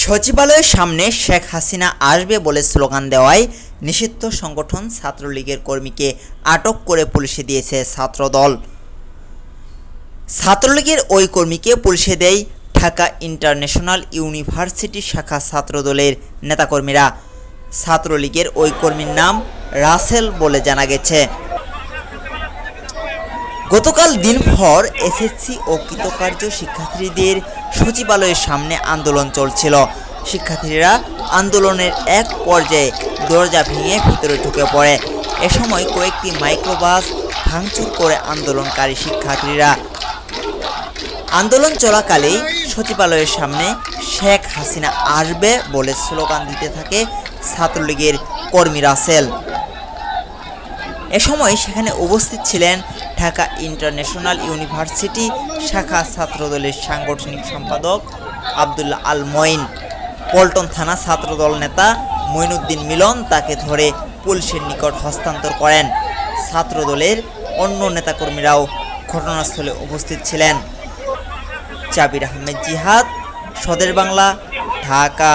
সচিবালয়ের সামনে শেখ হাসিনা আসবে বলে স্লোগান দেওয়ায় নিষিদ্ধ সংগঠন ছাত্রলীগের কর্মীকে আটক করে পুলিশে দিয়েছে ছাত্রদল। ছাত্রলীগের ওই কর্মীকে পুলিশে দেয় ঢাকা ইন্টারন্যাশনাল ইউনিভার্সিটি শাখা ছাত্রদলের নেতাকর্মীরা। ছাত্রলীগের ওই কর্মীর নাম রাসেল বলে জানা গেছে। গতকাল দিনভর এসএসসি ও কৃতকার্য শিক্ষার্থীদের সচিবালয়ের সামনে আন্দোলন চলছিল। শিক্ষার্থীরা আন্দোলনের এক পর্যায়ে দরজা ভেঙে ভিতরে ঢুকে পড়ে। এ সময় কয়েকটি মাইক্রোবাস ভাঙচুর করে আন্দোলনকারী শিক্ষার্থীরা। আন্দোলন চলাকালেই সচিবালয়ের সামনে শেখ হাসিনা আসবে বলে স্লোগান দিতে থাকে ছাত্রলীগের কর্মী রাসেল। এ সময় সেখানে উপস্থিত ছিলেন ঢাকা ইন্টারন্যাশনাল ইউনিভার্সিটি শাখা ছাত্রদলের সাংগঠনিক সম্পাদক আব্দুল্লাহ আল মঈন। পল্টন থানা ছাত্রদল নেতা মঈনুদ্দিন মিলন তাকে ধরে পুলিশের নিকট হস্তান্তর করেন। ছাত্রদলের অন্য নেতাকর্মীরাও ঘটনাস্থলে উপস্থিত ছিলেন। জাবির আহমেদ জিহাদ, সদের বাংলা, ঢাকা।